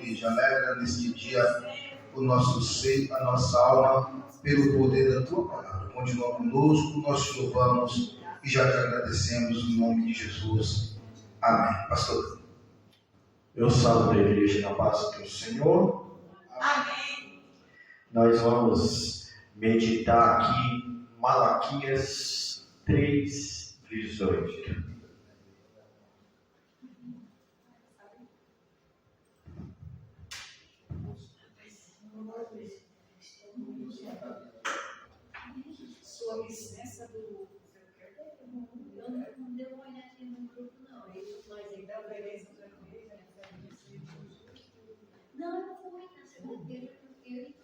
igreja. Alegra neste dia o nosso ser, a nossa alma, pelo poder da tua palavra. Continua conosco, nós te louvamos e já te agradecemos em nome de Jesus. Amém. Pastor. Eu salvo a igreja na paz do Senhor. Amém. Nós vamos meditar aqui Malaquias 3:18. Sua licença do eu não deu uma olhadinha no grupo, não. Mas ainda a beleza da igreja, não, eu fui na segunda-feira, porque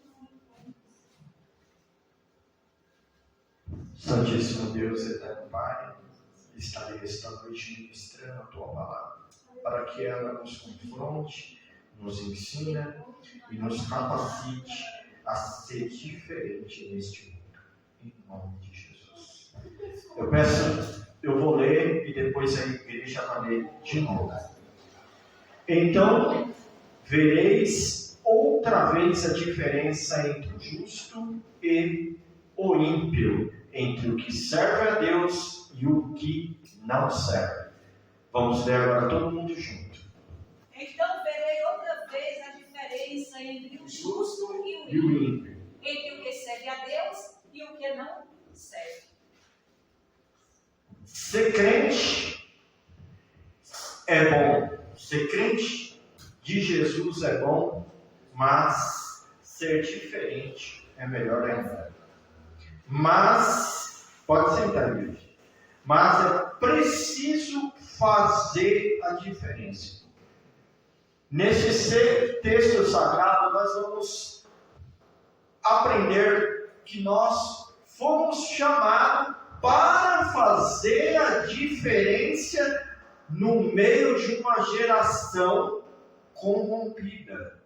Santíssimo Deus, eterno Pai, estarei esta noite ministrando a Tua palavra, para que ela nos confronte, nos ensine e nos capacite a ser diferente neste mundo, em nome de Jesus. Eu vou ler e depois a igreja vai ler de novo. Então, vereis outra vez a diferença entre o justo e o ímpio, entre o que serve a Deus e o que não serve. Vamos ler agora todo mundo junto. Então verei outra vez a diferença entre o justo e E o o ímpio, ímpio. entre o que serve a Deus e o que não serve. Ser crente é bom. Ser crente de Jesus é bom, mas ser diferente é melhor ainda. Mas, pode sentar, gente. Mas é preciso fazer a diferença. Nesse texto sagrado, nós vamos aprender que nós fomos chamados para fazer a diferença no meio de uma geração corrompida.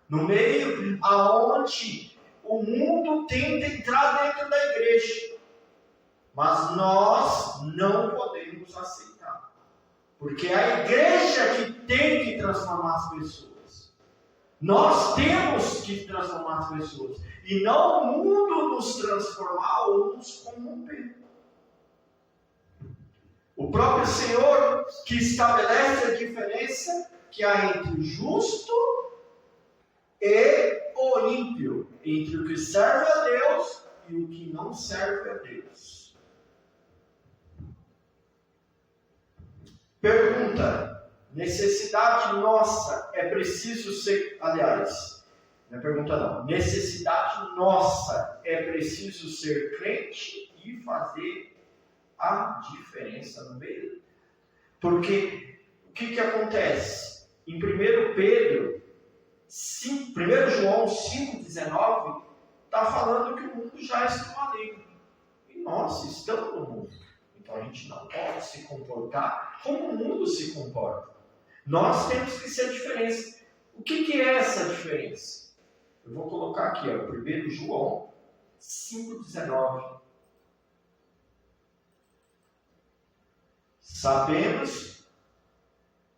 No meio aonde o mundo tenta entrar dentro da igreja. Mas nós não podemos aceitar. Porque é a igreja que tem que transformar as pessoas. Nós temos que transformar as pessoas. E não o mundo nos transformar ou nos corromper. O próprio Senhor que estabelece a diferença que há entre o justo e o ímpio, entre o que serve a Deus e o que não serve a Deus. Pergunta: necessidade nossa é preciso ser, aliás, não é pergunta não, necessidade nossa é preciso ser crente e fazer a diferença no meio? Porque o que acontece? Em 1 João 5,19 está falando que o mundo já está maligno. E nós estamos no mundo. Então a gente não pode se comportar como o mundo se comporta. Nós temos que ser a diferença. O que é essa diferença? Eu vou colocar aqui, 1 João 5,19. Sabemos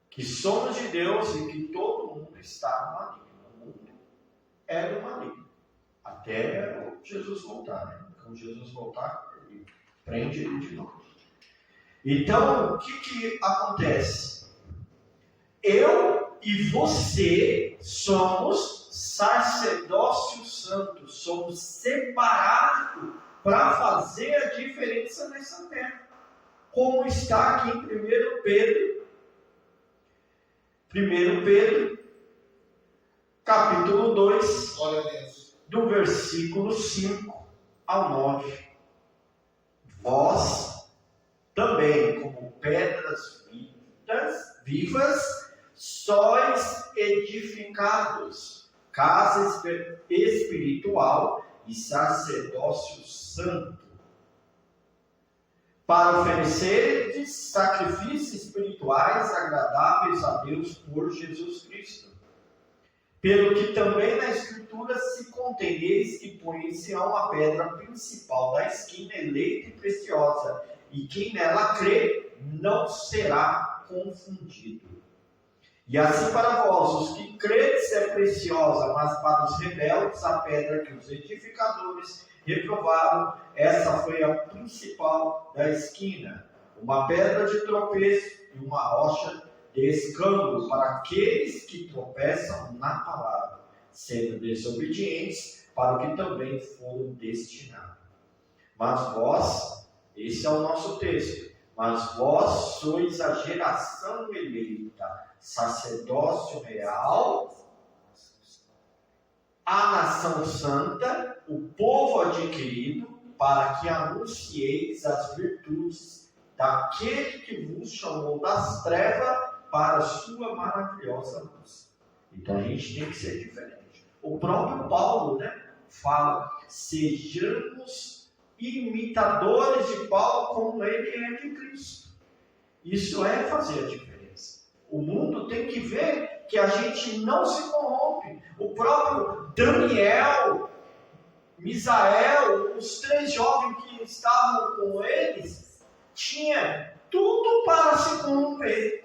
que somos de Deus e que todo mundo está no maligno. O mundo é do maligno. Até Jesus voltar. Né? Quando Jesus voltar, ele prende ele de novo. Então, o que acontece? Eu e você somos sacerdócio santo. Somos separados para fazer a diferença nessa terra. Como está aqui em 1 Pedro, capítulo 2, do versículo 5 ao 9. Vós também, como pedras vivas, sois edificados, casa espiritual e sacerdócio santo, para oferecer sacrifícios espirituais agradáveis a Deus por Jesus Cristo. Pelo que também na Escritura se contém, eis que põe em Sião a pedra principal da esquina, eleita e preciosa, e quem nela crê não será confundido. E assim para vós, os que credes é preciosa, mas para os rebeldes a pedra que os edificadores reprovaram, essa foi a principal da esquina, uma pedra de tropeço e uma rocha de escândalo para aqueles que tropeçam na palavra, sendo desobedientes para o que também foram destinados. Mas vós, esse é o nosso texto, mas vós sois a geração eleita, sacerdócio real, a nação santa, o povo adquirido, para que anuncieis as virtudes daquele que vos chamou das trevas para a sua maravilhosa luz. Então a gente tem que ser diferente. O próprio Paulo, fala, sejamos imitadores de Paulo como ele é de Cristo. Isso é fazer a diferença. O mundo tem que ver que a gente não se corrompe. O próprio Daniel, Misael, os 3 jovens que estavam com eles, tinha tudo para se corromper.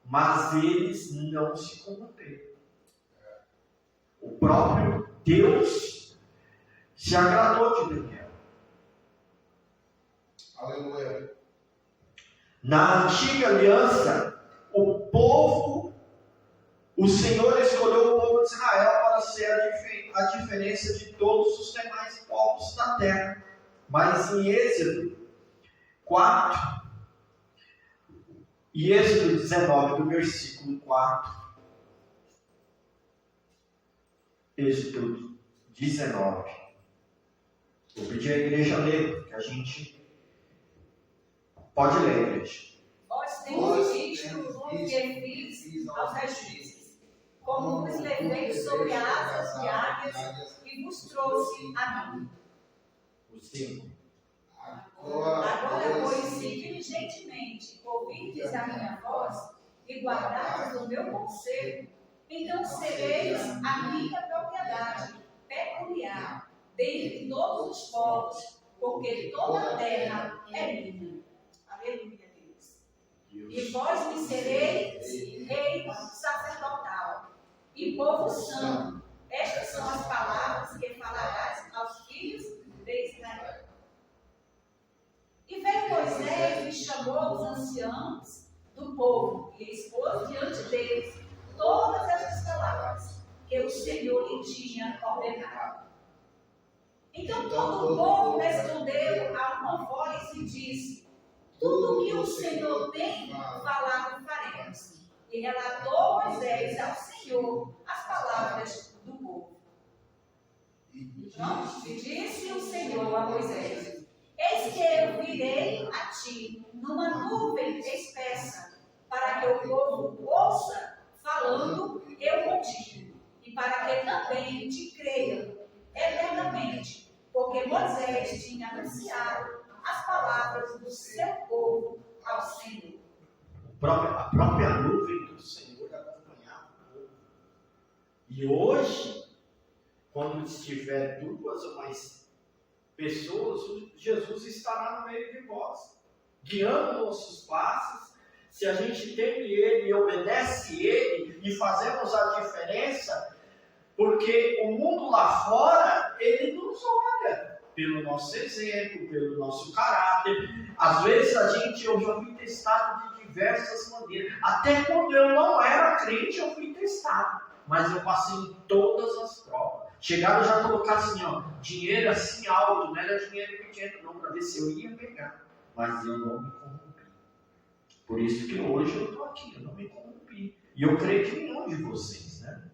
Mas eles não se corromperam. O próprio Deus se agradou de Daniel. Aleluia. Na antiga aliança, o Senhor escolheu o povo de Israel para ser a diferença de todos os demais povos da terra. Mas em Êxodo 4, e Êxodo 19, do versículo 4, Êxodo 19, vou pedir à igreja ler, que a gente pode ler, igreja. Vós tendes visto o que fiz aos egípcios, como vos levei sobre asas de águias e vos trouxe a mim. O 5. Agora, pois, se diligentemente ouvirdes a minha voz e guardardes o meu conselho, então sereis a minha propriedade peculiar dentre todos os povos, porque toda a terra é minha. Aleluia, Deus. E vós me sereis reino sacerdotal e povo santo. Estas são as palavras que falarás aos filhos de Israel. E veio Moisés e chamou os anciãos do povo e expôs diante deles todas estas palavras que o Senhor lhe tinha ordenado. Então todo o povo respondeu a uma voz e disse: tudo o que o Senhor tem falado faremos. E relatou Moisés ao Senhor as palavras do povo. E disse o Senhor a Moisés: eis que eu virei a ti numa nuvem espessa, para que o povo ouça falando eu contigo, e para que também te creiam eternamente, porque Moisés tinha anunciado as palavras do seu povo ao Senhor. A própria nuvem do Senhor acompanhava o povo. E hoje, quando estiver 2 ou mais pessoas, Jesus estará no meio de vós, guiando nossos passos. Se a gente teme Ele e obedece Ele e fazemos a diferença, porque o mundo lá fora, ele nos olha pelo nosso exemplo, pelo nosso caráter. Às vezes eu já fui testado de diversas maneiras. Até quando eu não era crente, eu fui testado. Mas eu passei em todas as provas. Chegaram já a colocar assim, dinheiro assim alto, não era dinheiro pequeno não, para ver se eu ia pegar. Mas eu não me corrompi. Por isso que hoje eu estou aqui, eu não me corrompi. E eu creio que nenhum de vocês, né?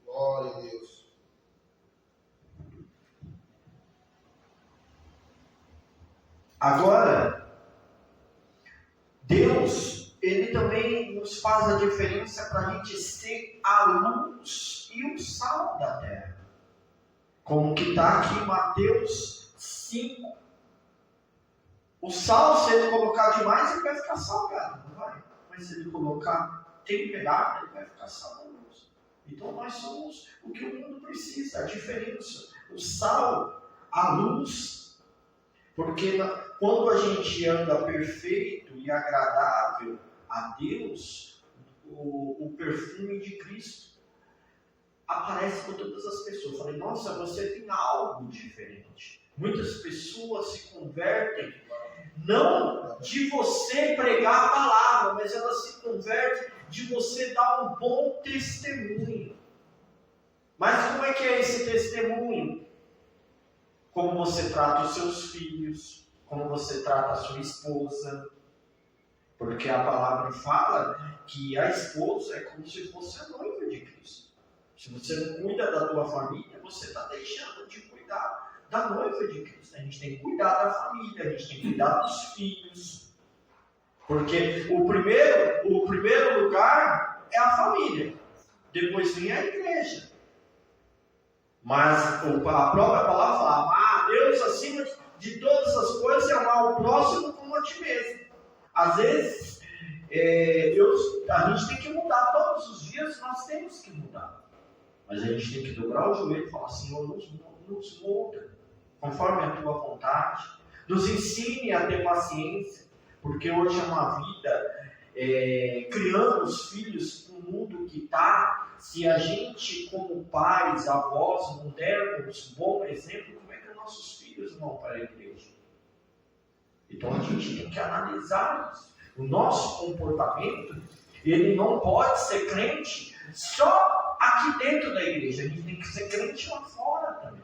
Glória a Deus. Agora, Deus, Ele também nos faz a diferença para a gente ser a luz e o sal da terra. Como que está aqui em Mateus 5. O sal, se ele colocar demais, ele vai ficar salgado, não vai? Mas se ele colocar temperado, ele vai ficar saboroso. Então nós somos o que o mundo precisa, a diferença. O sal, a luz. Porque quando a gente anda perfeito e agradável a Deus, o perfume de Cristo aparece para todas as pessoas. Eu falei, nossa, você tem algo diferente. Muitas pessoas se convertem, não de você pregar a palavra, mas elas se convertem de você dar um bom testemunho. Mas como é que é esse testemunho? Como você trata os seus filhos, como você trata a sua esposa. Porque a palavra fala que a esposa é como se fosse a noiva de Cristo. Se você não cuida da tua família, você está deixando de cuidar da noiva de Cristo. A gente tem que cuidar da família, a gente tem que cuidar dos filhos. Porque o primeiro lugar é a família. Depois vem a igreja. Mas a própria palavra fala, amar a Deus acima de todas as coisas e amar o próximo como a ti mesmo. Às vezes, a gente tem que mudar. Todos os dias nós temos que mudar. Mas a gente tem que dobrar o joelho e falar, Senhor, nos molda, conforme a tua vontade. Nos ensine a ter paciência, porque hoje é uma vida criando os filhos no mundo que está. Se a gente, como pais, avós, não dermos bom exemplo, como é que os nossos filhos vão para a igreja? Então a gente tem que analisar isso. O nosso comportamento, ele não pode ser crente só aqui dentro da igreja. A gente tem que ser crente lá fora também.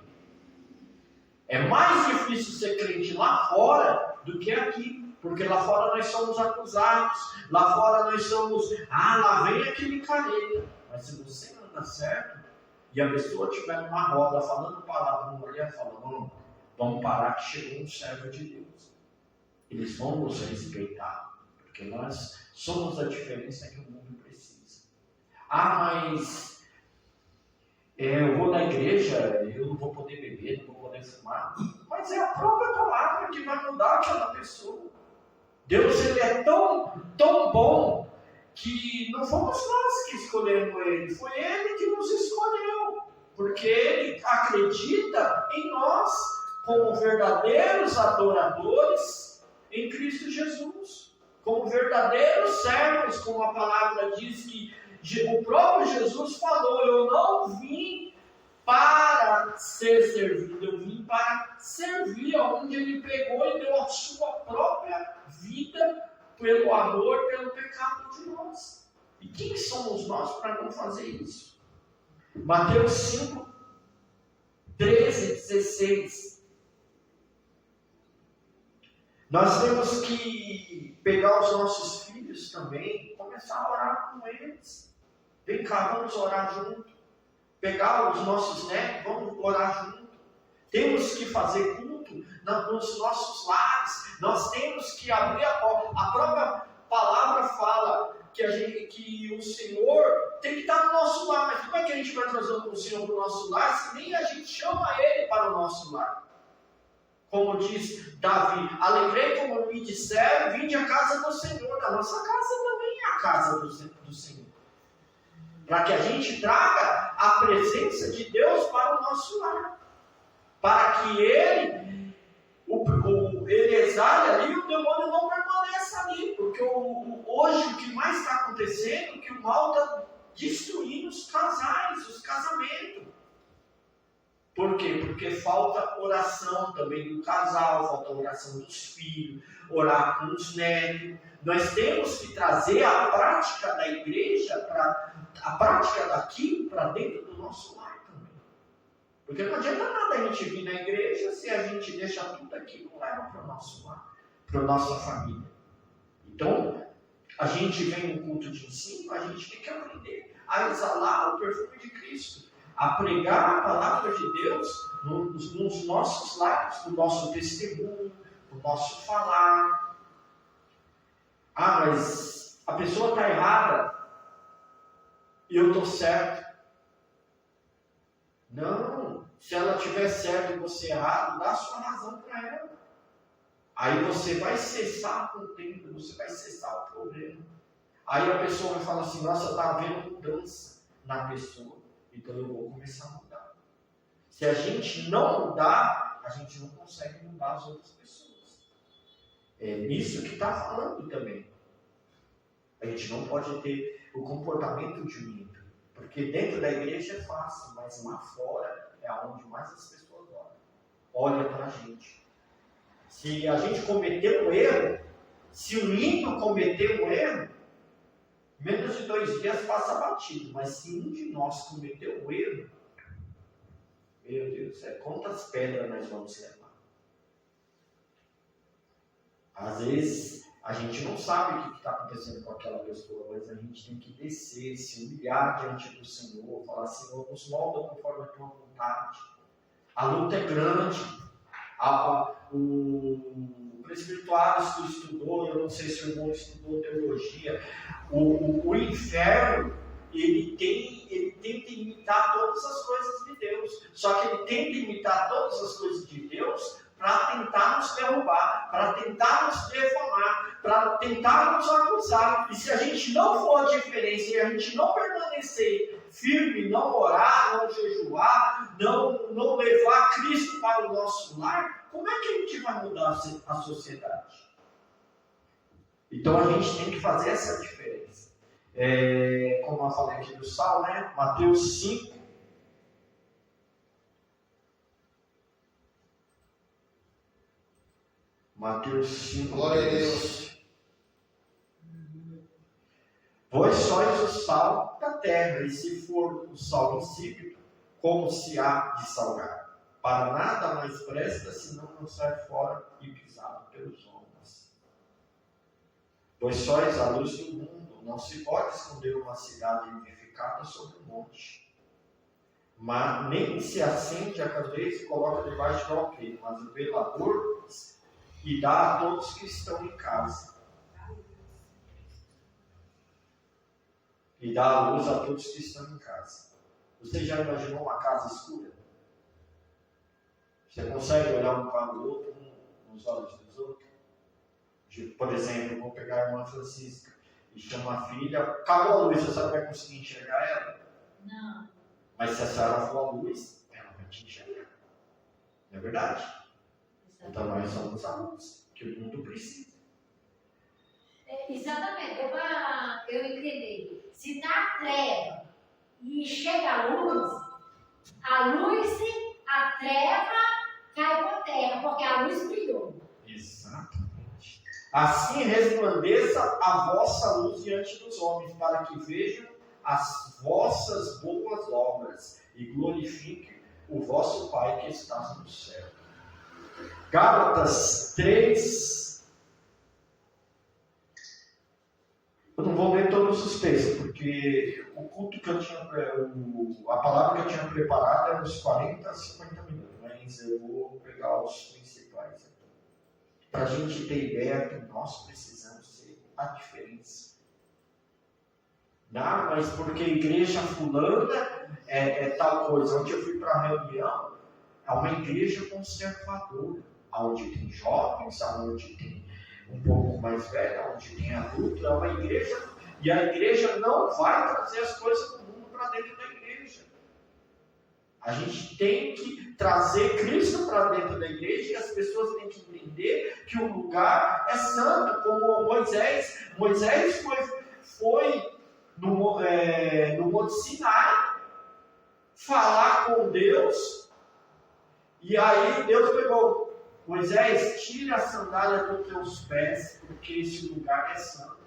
É mais difícil ser crente lá fora do que aqui. Porque lá fora nós somos acusados. Lá fora nós somos, lá vem aquele careiro. Mas se você não anda certo, e a pessoa estiver numa roda falando palavra, não olhar e falar, não, vamos parar que chegou um servo de Deus. Eles vão nos respeitar, porque nós somos a diferença que o mundo precisa. Mas eu vou na igreja, eu não vou poder beber, não vou poder fumar. Mas é a própria palavra que vai mudar aquela pessoa. Deus, ele é tão, tão bom que não fomos nós que escolhemos ele, foi ele que nos escolheu, porque ele acredita em nós como verdadeiros adoradores em Cristo Jesus, como verdadeiros servos, como a palavra diz que o próprio Jesus falou, eu não vim para ser servido, eu vim para servir, onde ele pegou e deu a sua própria vida pelo amor, pelo pecado de nós. E quem somos nós para não fazer isso? Mateus 5, 13, 16. Nós temos que pegar os nossos filhos também, começar a orar com eles. Vem cá, vamos orar junto. Pegar os nossos netos, vamos orar junto. Temos que fazer culto nos nossos lares. Nós temos que abrir a porta. A própria palavra fala que o Senhor tem que estar no nosso lar. Mas como é que a gente vai trazer o Senhor para o nosso lar se nem a gente chama Ele para o nosso lar? Como diz Davi, alegrei como me disseram, vinde à casa do Senhor. A nossa casa também é a casa do Senhor. Para que a gente traga a presença de Deus para o nosso lar. Para que ele exale ali e o demônio não permaneça ali. Porque hoje o que mais está acontecendo é que o mal está destruindo os casais, os casamentos. Por quê? Porque falta oração também do casal, falta oração dos filhos, orar com os netos. Nós temos que trazer a prática da igreja, a prática daquilo para dentro do nosso lar também. Porque não adianta nada a gente vir na igreja se a gente deixa tudo aqui e não leva para o nosso lar, para a nossa família. Então, a gente vem no culto de ensino, a gente tem que aprender a exalar o perfume de Cristo, a pregar a palavra de Deus nos nossos lares, no nosso testemunho, no nosso falar. Mas a pessoa está errada e eu estou certo. Não, se ela estiver certa e você errado, dá a sua razão para ela. Aí você vai cessar a contenda, você vai cessar o problema. Aí a pessoa vai falar assim, nossa, está havendo mudança na pessoa, então eu vou começar a mudar. Se a gente não mudar, a gente não consegue mudar as outras pessoas. É nisso que está falando também. A gente não pode ter o comportamento de um ímpio. Porque dentro da igreja é fácil, mas lá fora é onde mais as pessoas olham para a gente. Se a gente cometer um erro, se um ímpio cometer um erro, menos de 2 dias passa batido. Mas se um de nós cometer um erro, meu Deus, quantas pedras nós vamos levar? Às vezes a gente não sabe o que está acontecendo com aquela pessoa, mas a gente tem que descer, se humilhar diante do Senhor, falar: Senhor, nos molda conforme a tua vontade. A luta é grande. O presbítero Alisson estudou, eu não sei se o irmão estudou teologia. O inferno, ele tenta imitar todas as coisas de Deus. Só que ele tenta imitar todas as coisas de Deus para tentar nos derrubar, para tentar nos defamar, para tentar nos acusar. E se a gente não for a diferença e a gente não permanecer firme, não orar, não jejuar, não levar Cristo para o nosso lar, como é que a gente vai mudar a sociedade? Então a gente tem que fazer essa diferença. Como eu falei aqui do Sal, né? Mateus 5. Mateus 5. Glória a Deus. Vós sois o sal da terra, e se for o sal insípido, como se há de salgar? Para nada mais presta, senão lançar fora e pisado pelos homens. Vós sois a luz do mundo, não se pode esconder uma cidade edificada sobre um monte. Mas nem se acende a candeia e coloca debaixo do alqueire, mas o velador e dá a todos que estão em casa. E dá a luz a todos que estão em casa. Você já imaginou uma casa escura? Você consegue olhar um para o outro, nos olhos dos outros? Por exemplo, vou pegar a irmã Francisca e chamo a filha. Acabou a luz, você vai conseguir enxergar ela? Não. Mas se a senhora for a luz, ela vai te enxergar. Não é verdade? Então nós somos a luz que o mundo precisa. Exatamente, eu entendi. Se está treva e chega a luz, a treva cai por terra, porque a luz brilhou. Exatamente. Assim resplandeça a vossa luz diante dos homens, para que vejam as vossas boas obras e glorifiquem o vosso Pai que está no céu. Gálatas 3. Eu não vou ler todos os textos, porque o culto que eu tinha, a palavra que eu tinha preparado era uns 40 a 50 minutos, mas eu vou pegar os principais aqui. Para a gente ter ideia que nós precisamos ser a diferença. Não, mas porque a igreja fulana é tal coisa. Onde eu fui para a reunião, é uma igreja conservadora, onde tem jovens, onde tem um pouco mais velho, onde tem adulto, é uma igreja, e a igreja não vai trazer as coisas do mundo para dentro da igreja. A gente tem que trazer Cristo para dentro da igreja, e as pessoas têm que entender que o lugar é santo, como Moisés foi no Monte Sinai falar com Deus, e aí Deus pegou: Moisés, tira a sandália dos teus pés, porque esse lugar é santo.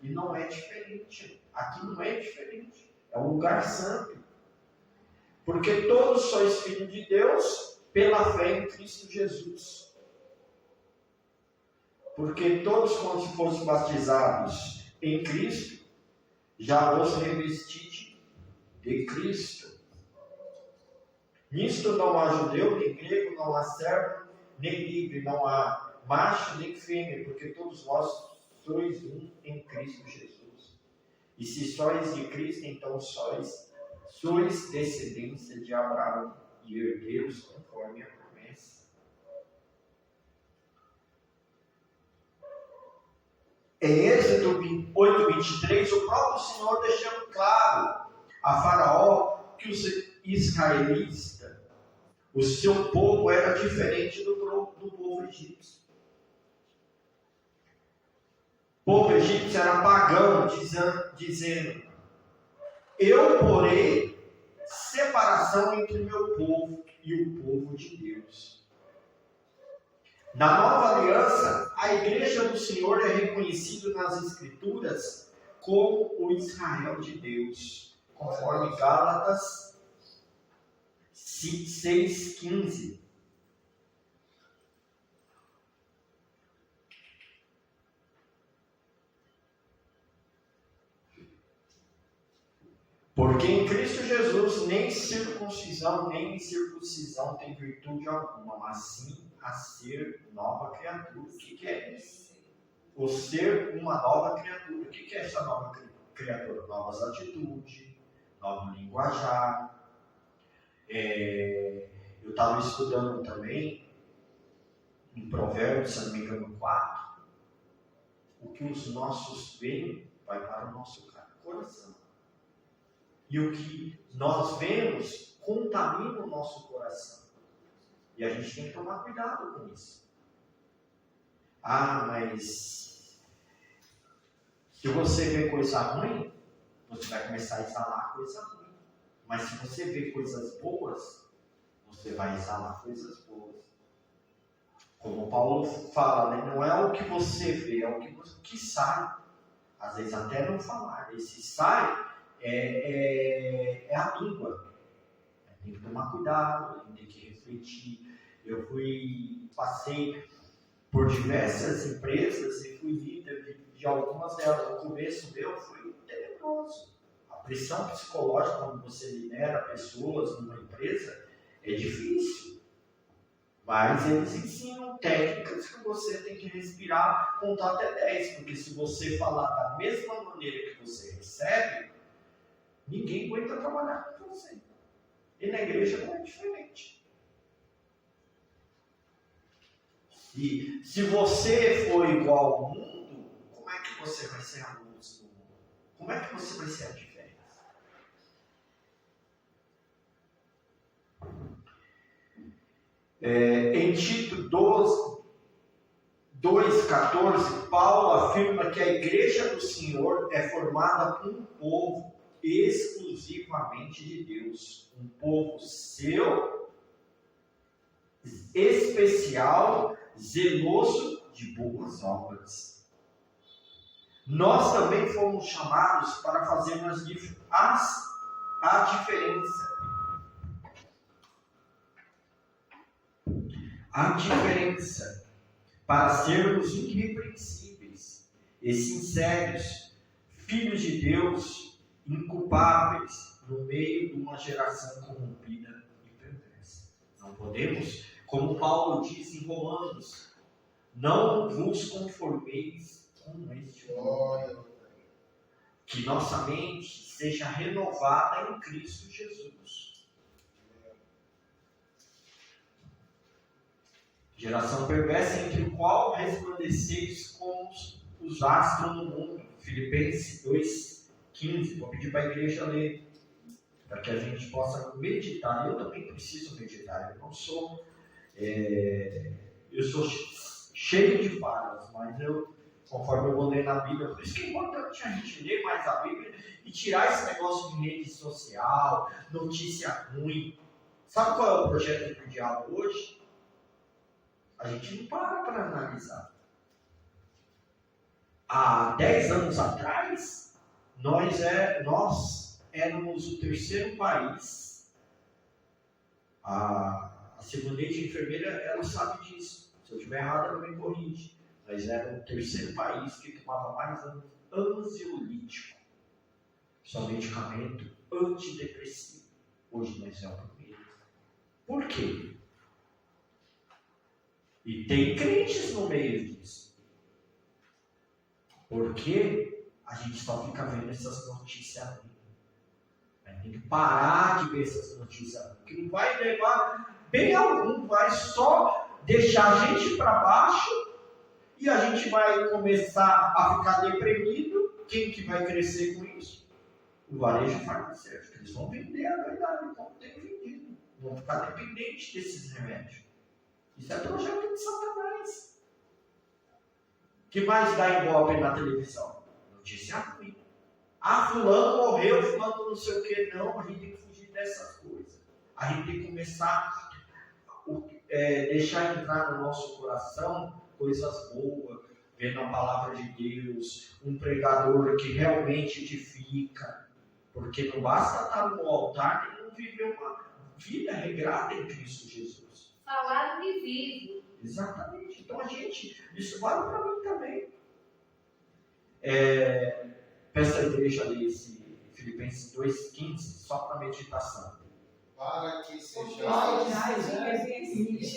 E não é diferente. Aqui não é diferente. É um lugar santo. Porque todos sois filhos de Deus pela fé em Cristo Jesus. Porque todos, quando fossem batizados em Cristo, já vos revestide de Cristo. Nisto não há judeu, nem grego, não há servo, nem livre, não há macho nem fêmea, porque todos vós sois um em Cristo Jesus. E se sois de Cristo, então sois descendência de Abraão e herdeiros conforme a promessa. Em Êxodo 8:23, o próprio Senhor deixando claro a Faraó que os israelitas, o seu povo era diferente do povo egípcio. O povo egípcio era pagão, dizendo: eu porei separação entre o meu povo e o povo de Deus. Na nova aliança, a igreja do Senhor é reconhecida nas Escrituras como o Israel de Deus, conforme Gálatas 6,15. Porque em Cristo Jesus nem circuncisão nem incircuncisão tem virtude alguma, mas sim a ser nova criatura. O que é isso? O ser uma nova criatura. O que é essa nova criatura? Novas atitudes, novo linguajar. Eu estava estudando também em Provérbios, se não me engano, 4. O que os nossos veem vai para o nosso coração. E o que nós vemos contamina o nosso coração. E a gente tem que tomar cuidado com isso. Mas se você vê coisa ruim, você vai começar a exalar coisa ruim. Mas se você vê coisas boas, você vai exalar coisas boas. Como Paulo fala, né? Não é o que você vê, é o que sai. Às vezes até não falar. Esse sai é a língua. Tem que tomar cuidado, tem que refletir. Eu passei por diversas empresas e fui líder de algumas delas. No começo meu foi tenebroso. A pressão psicológica quando você lidera pessoas numa empresa é difícil. Mas eles ensinam técnicas que você tem que respirar, contar até 10. Porque se você falar da mesma maneira que você recebe, ninguém aguenta trabalhar com você. E na igreja não é diferente. E se você for igual ao mundo, como é que você vai ser a luz do mundo? Como é que você vai ser a diferença? Em Tito 2,14, Paulo afirma que a igreja do Senhor é formada por um povo exclusivamente de Deus, um povo seu, especial, zeloso de boas obras. Nós também fomos chamados para fazermos a diferença. A diferença para sermos irrepreensíveis e sinceros, filhos de Deus, inculpáveis no meio de uma geração corrompida e perversa. Não podemos, como Paulo diz em Romanos, não vos conformeis com este mundo. Que nossa mente seja renovada em Cristo Jesus. Geração perversa entre o qual resplandeceis como os astros no mundo. Filipenses 2,15. Vou pedir para a igreja ler, para que a gente possa meditar. Eu também preciso meditar. Eu não sou... eu sou cheio de falhas, mas conforme eu vou ler na Bíblia, por isso que é importante a gente ler mais a Bíblia e tirar esse negócio de rede social, notícia ruim. Sabe qual é o projeto do diabo hoje? A gente não para analisar. Há 10 anos atrás, nós éramos o terceiro país. A segundante enfermeira, ela sabe disso. Se eu estiver errado, ela me corrige. Nós éramos o terceiro país que tomava mais ansiolítico. Só medicamento antidepressivo. Hoje nós somos o primeiro. Por quê? E tem crentes no meio disso. Porque a gente só fica vendo essas notícias ruins. Tem que parar de ver essas notícias ruins. Que não vai levar bem algum, vai só deixar a gente para baixo e a gente vai começar a ficar deprimido. Quem que vai crescer com isso? O varejo farmacêutico. Eles vão vender a verdade, como tem vendido. Vão ficar dependentes desses remédios. Isso é projeto de Satanás. O que mais dá ibope na televisão? Notícia ruim. Ah, fulano morreu, fulano não sei o que. Não, a gente tem que fugir dessas coisas. A gente tem que começar deixar entrar no nosso coração coisas boas, vendo a palavra de Deus, um pregador que realmente edifica, porque não basta estar no altar e não viver uma vida regrada em Cristo Jesus. Falar que vive. Exatamente. Então isso vale para mim também. Peço à igreja ler esse Filipenses 2,15 só para meditação. Para que sejais filhos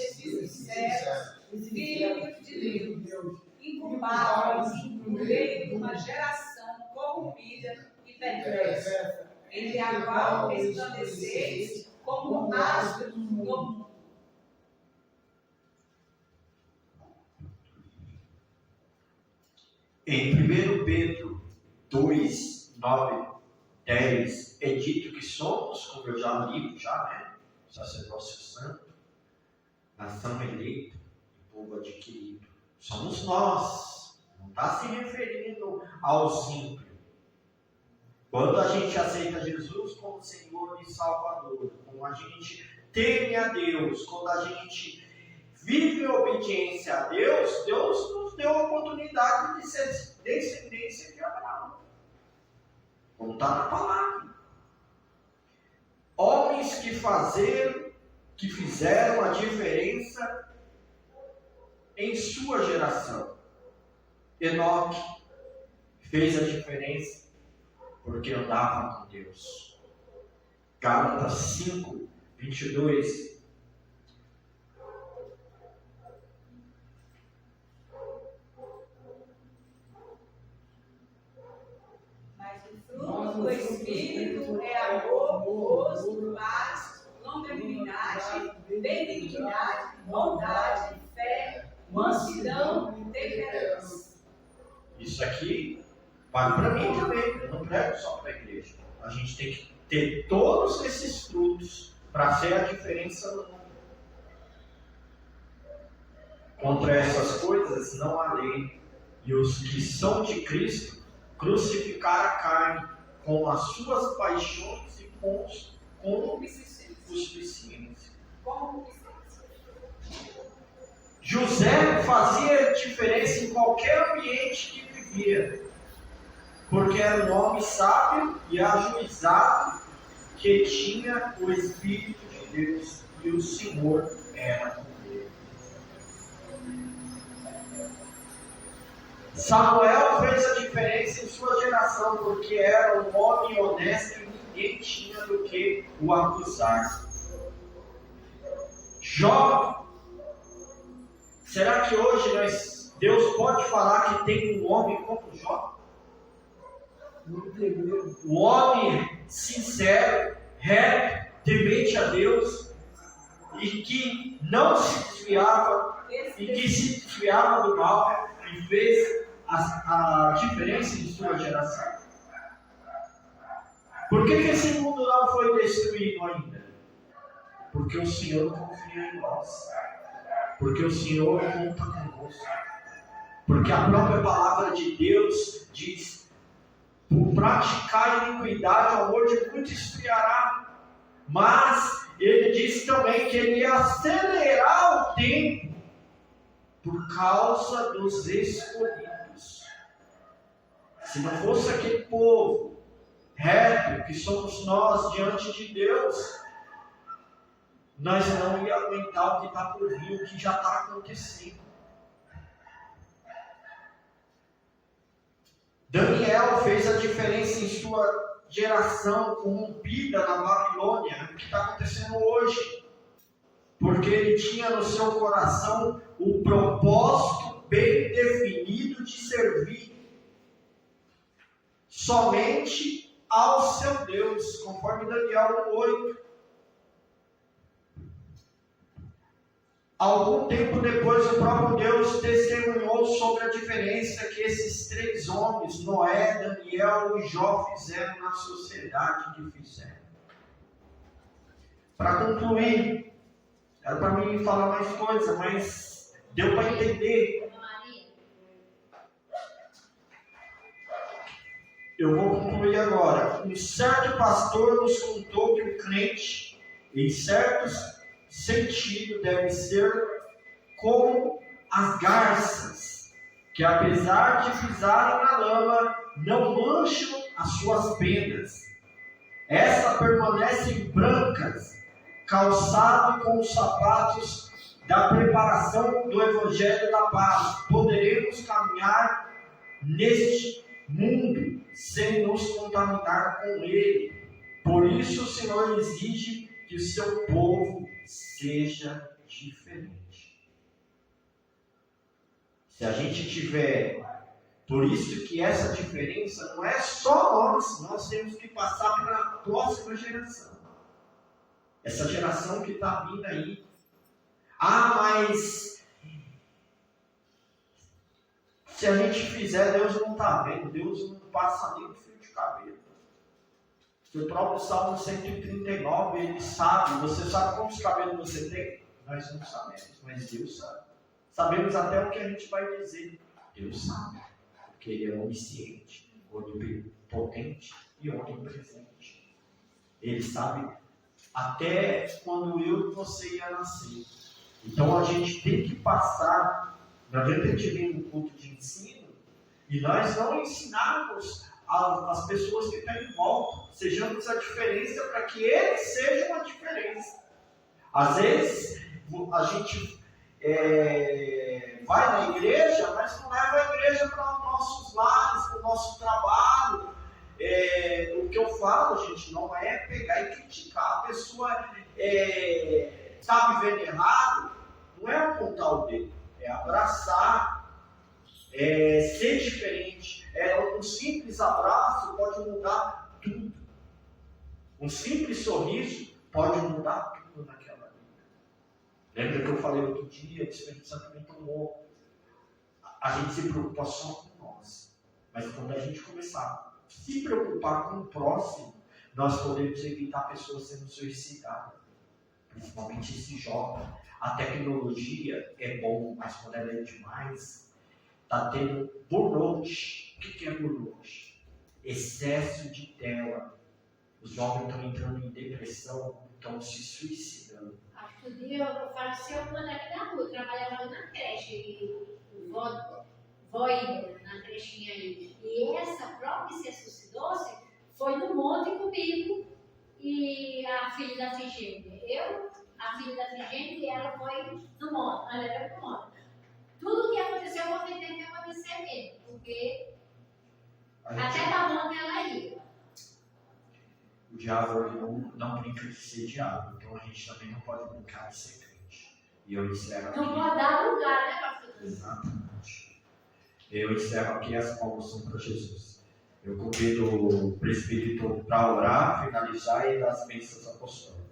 de Deus, inculpáveis no meio de uma geração corrompida e perversa, entre a qual resplandeceis como astros do mundo. Em 1 Pedro 2, 9, 10, é dito que somos, como eu já li, sacerdócio santo, nação eleita, povo adquirido. Somos nós. Não está se referindo aos ímpios. Quando a gente aceita Jesus como Senhor e Salvador, quando a gente teme a Deus, quando a gente vive em obediência a Deus, Deus nos deu a oportunidade de ser descendência de Abraão. Como está na palavra. Homens que fizeram a diferença em sua geração. Enoque fez a diferença porque andava com Deus. Gálatas 5, 22. O Espírito é amor, gozo, paz, longanimidade, benignidade, bondade, fé, mansidão, temperança. Isso aqui vale para mim também. Eu não prego só para a igreja. A gente tem que ter todos esses frutos para ser a diferença no mundo. Contra essas coisas não há lei. E os que são de Cristo crucificaram a carne com as suas paixões e com concupiscência. José fazia diferença em qualquer ambiente que vivia, porque era um homem sábio e ajuizado que tinha o Espírito de Deus e o Senhor era com ele. Samuel fez a diferença em sua geração, porque era um homem honesto e ninguém tinha do que o acusar. Jó, será que hoje Deus pode falar que tem um homem como Jó? Um homem sincero, reto, temente a Deus, e que não se desviava, e que se desviava do mal, e fez a diferença em sua geração. Por que esse mundo não foi destruído ainda? Porque o Senhor confia em nós. Porque o Senhor conta conosco. Porque a própria palavra de Deus diz: por praticar a iniquidade, o amor de muitos esfriará. Mas ele diz também que ele ia acelerar o tempo por causa dos escolhidos. Se não fosse aquele povo reto que somos nós diante de Deus, nós não ia aguentar o que está por vir, o que já está acontecendo. Daniel fez a diferença em sua geração corrompida na Babilônia, o que está acontecendo hoje. Porque ele tinha no seu coração o propósito bem definido de servir somente ao seu Deus, conforme Daniel 8. Algum tempo depois, o próprio Deus testemunhou sobre a diferença que esses três homens, Noé, Daniel e Jó, fizeram na sociedade que fizeram. Para concluir, era para mim falar mais coisa, mas deu para entender. Eu vou concluir ler agora. Um certo pastor nos contou que o crente, em certo sentido, deve ser como as garças, que apesar de pisarem na lama, não mancham as suas penas. Essas permanecem brancas, calçado com os sapatos da preparação do Evangelho da Paz. Poderemos caminhar neste mundo sem nos contaminar com ele. Por isso o Senhor exige que o seu povo seja diferente. Se a gente tiver... Por isso que essa diferença não é só nós temos que passar para a próxima geração. Essa geração que está vindo aí. Mas se a gente fizer, Deus não está vendo, Deus não passa nem o fio de cabelo. O próprio Salmo 139, ele sabe. Você sabe quantos cabelos você tem? Nós não sabemos, mas Deus sabe. Sabemos até o que a gente vai dizer. Deus sabe. Porque ele é onisciente, onipotente e onipresente. Ele sabe até quando eu e você ia nascer. Então a gente tem que passar. Não adianta a gente vir no culto de ensino e nós não ensinarmos as pessoas que estão em volta. Sejamos a diferença para que eles sejam a diferença. Às vezes a gente vai na igreja, mas não leva a igreja para os nossos lares, para o nosso trabalho. O que eu falo, gente, não é pegar e criticar. A pessoa está vivendo errado, não é apontar o dedo, é abraçar, ser diferente. Um simples abraço pode mudar tudo. Um simples sorriso pode mudar tudo naquela vida. Lembra que eu falei outro dia, o Espírito Santo me tomou. A gente se preocupa só com nós. Mas quando a gente começar a se preocupar com o próximo, nós podemos evitar pessoas sendo suicidadas. Principalmente esse jovem. A tecnologia é bom, mas quando ela é demais, está tendo burnout. O que é burnout? Excesso de tela. Os jovens estão entrando em depressão, estão se suicidando. Acho que o dia eu faleceu uma daqui da rua, trabalhava na creche, Voida, na crechinha aí. E essa própria que se suicidou-se foi no monte comigo e a filha da Figênia. Eu, a filha da Figênia, e ela foi no monte, ela era pro monte. Tudo que aconteceu, eu vou tentar que acontecer mesmo, porque até da monte ela ia. O diabo não brinca de ser diabo, então a gente também não pode brincar de ser crente. E eu encerro aqui. Não pode dar lugar, né, pastor? Exatamente. Eu encerro aqui as palmas para Jesus. Eu convido o presbítero para orar, finalizar e dar as bênçãos apostólicas.